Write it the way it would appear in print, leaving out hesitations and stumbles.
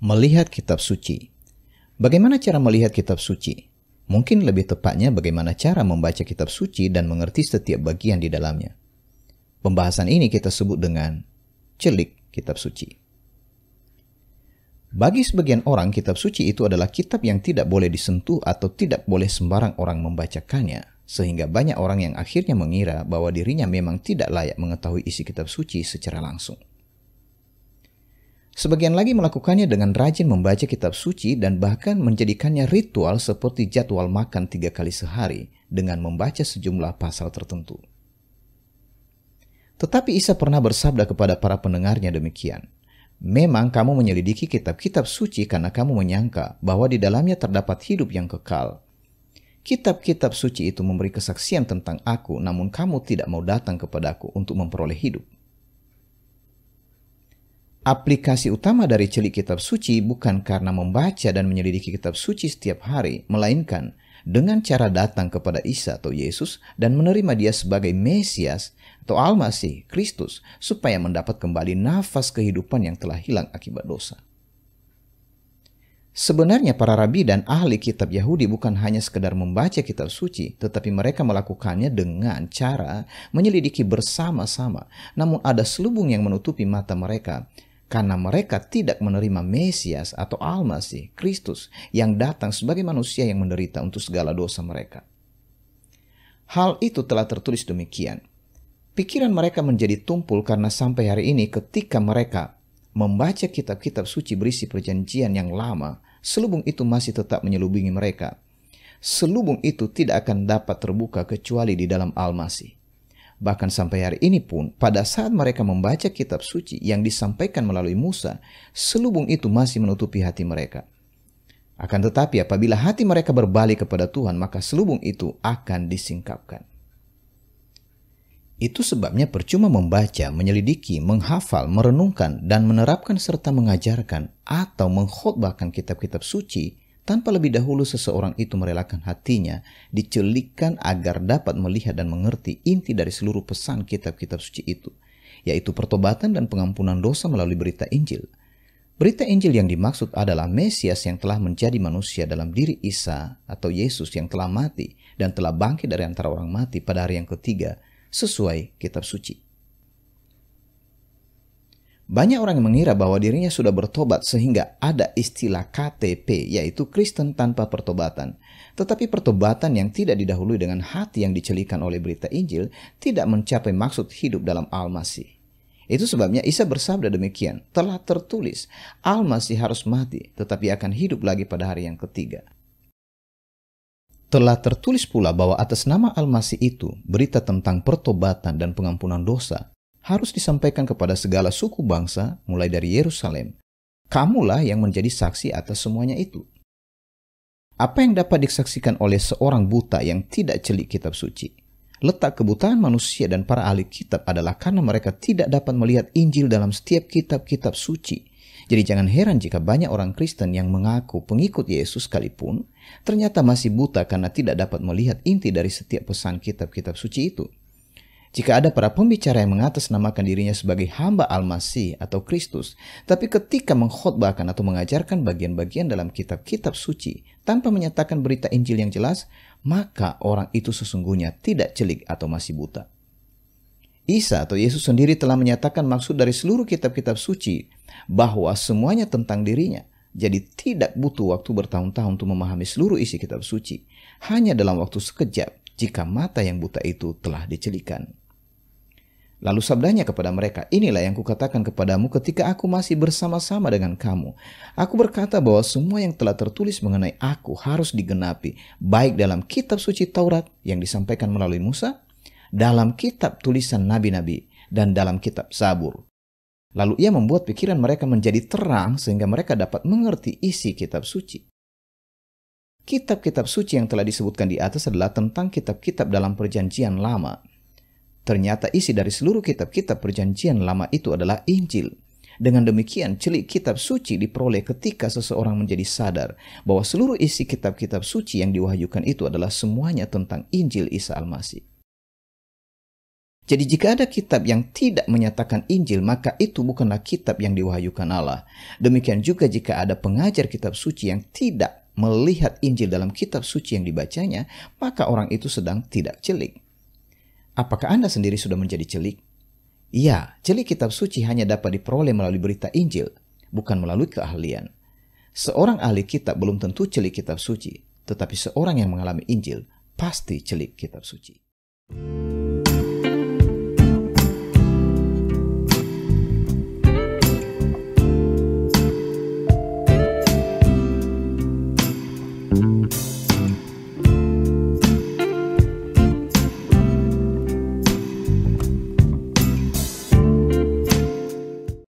Melihat kitab suci. Bagaimana cara melihat kitab suci? Mungkin lebih tepatnya bagaimana cara membaca kitab suci dan mengerti setiap bagian di dalamnya. Pembahasan ini kita sebut dengan celik kitab suci. Bagi sebagian orang, kitab suci itu adalah kitab yang tidak boleh disentuh atau tidak boleh sembarang orang membacakannya, sehingga banyak orang yang akhirnya mengira bahwa dirinya memang tidak layak mengetahui isi kitab suci secara langsung. Sebagian lagi melakukannya dengan rajin membaca kitab suci dan bahkan menjadikannya ritual seperti jadwal makan 3 kali sehari dengan membaca sejumlah pasal tertentu. Tetapi Isa pernah bersabda kepada para pendengarnya demikian, "Memang kamu menyelidiki kitab-kitab suci karena kamu menyangka bahwa di dalamnya terdapat hidup yang kekal. Kitab-kitab suci itu memberi kesaksian tentang aku, namun kamu tidak mau datang kepadaku untuk memperoleh hidup." Aplikasi utama dari celik kitab suci bukan karena membaca dan menyelidiki kitab suci setiap hari, melainkan dengan cara datang kepada Isa atau Yesus dan menerima Dia sebagai Mesias atau Al-Masih, Kristus, supaya mendapat kembali nafas kehidupan yang telah hilang akibat dosa. Sebenarnya para rabi dan ahli kitab Yahudi bukan hanya sekedar membaca kitab suci, tetapi mereka melakukannya dengan cara menyelidiki bersama-sama. Namun ada selubung yang menutupi mata mereka, karena mereka tidak menerima Mesias atau Al-Masih, Kristus, yang datang sebagai manusia yang menderita untuk segala dosa mereka. Hal itu telah tertulis demikian. Pikiran mereka menjadi tumpul karena sampai hari ini ketika mereka membaca kitab-kitab suci berisi perjanjian yang lama, selubung itu masih tetap menyelubungi mereka. Selubung itu tidak akan dapat terbuka kecuali di dalam Al-Masih. Bahkan sampai hari ini pun, pada saat mereka membaca kitab suci yang disampaikan melalui Musa, selubung itu masih menutupi hati mereka. Akan tetapi apabila hati mereka berbalik kepada Tuhan, maka selubung itu akan disingkapkan. Itu sebabnya percuma membaca, menyelidiki, menghafal, merenungkan, dan menerapkan serta mengajarkan atau mengkhotbahkan kitab-kitab suci tanpa lebih dahulu seseorang itu merelakan hatinya dicelikkan agar dapat melihat dan mengerti inti dari seluruh pesan kitab-kitab suci itu, yaitu pertobatan dan pengampunan dosa melalui berita Injil. Berita Injil yang dimaksud adalah Mesias yang telah menjadi manusia dalam diri Isa atau Yesus yang telah mati dan telah bangkit dari antara orang mati pada hari yang ketiga sesuai kitab suci. Banyak orang yang mengira bahwa dirinya sudah bertobat sehingga ada istilah KTP, yaitu Kristen tanpa pertobatan. Tetapi pertobatan yang tidak didahului dengan hati yang dicelikan oleh berita Injil tidak mencapai maksud hidup dalam Al-Masih. Itu sebabnya Isa bersabda demikian, telah tertulis, Al-Masih harus mati, tetapi akan hidup lagi pada hari yang ketiga. Telah tertulis pula bahwa atas nama Al-Masih itu, berita tentang pertobatan dan pengampunan dosa harus disampaikan kepada segala suku bangsa mulai dari Yerusalem. Kamulah yang menjadi saksi atas semuanya itu. Apa yang dapat disaksikan oleh seorang buta yang tidak celik kitab suci? Letak kebutaan manusia dan para ahli kitab adalah karena mereka tidak dapat melihat Injil dalam setiap kitab-kitab suci. Jadi jangan heran jika banyak orang Kristen yang mengaku pengikut Yesus sekalipun ternyata masih buta karena tidak dapat melihat inti dari setiap pesan kitab-kitab suci itu. Jika ada para pembicara yang mengatasnamakan dirinya sebagai hamba Al-Masih atau Kristus, tapi ketika mengkhotbahkan atau mengajarkan bagian-bagian dalam kitab-kitab suci tanpa menyatakan berita Injil yang jelas, maka orang itu sesungguhnya tidak celik atau masih buta. Isa atau Yesus sendiri telah menyatakan maksud dari seluruh kitab-kitab suci bahwa semuanya tentang dirinya. Jadi tidak butuh waktu bertahun-tahun untuk memahami seluruh isi kitab suci. Hanya dalam waktu sekejap jika mata yang buta itu telah dicelikan. Lalu sabdanya kepada mereka, inilah yang kukatakan kepadamu ketika aku masih bersama-sama dengan kamu. Aku berkata bahwa semua yang telah tertulis mengenai aku harus digenapi, baik dalam kitab suci Taurat yang disampaikan melalui Musa, dalam kitab tulisan nabi-nabi, dan dalam kitab Zabur. Lalu ia membuat pikiran mereka menjadi terang sehingga mereka dapat mengerti isi kitab suci. Kitab-kitab suci yang telah disebutkan di atas adalah tentang kitab-kitab dalam perjanjian lama. Ternyata isi dari seluruh kitab-kitab perjanjian lama itu adalah Injil. Dengan demikian, celik kitab suci diperoleh ketika seseorang menjadi sadar bahwa seluruh isi kitab-kitab suci yang diwahyukan itu adalah semuanya tentang Injil Isa Al-Masih. Jadi jika ada kitab yang tidak menyatakan Injil, maka itu bukanlah kitab yang diwahyukan Allah. Demikian juga jika ada pengajar kitab suci yang tidak melihat Injil dalam kitab suci yang dibacanya, maka orang itu sedang tidak celik. Apakah Anda sendiri sudah menjadi celik? Ya, celik kitab suci hanya dapat diperoleh melalui berita Injil, bukan melalui keahlian. Seorang ahli kitab belum tentu celik kitab suci, tetapi seorang yang mengalami Injil pasti celik kitab suci.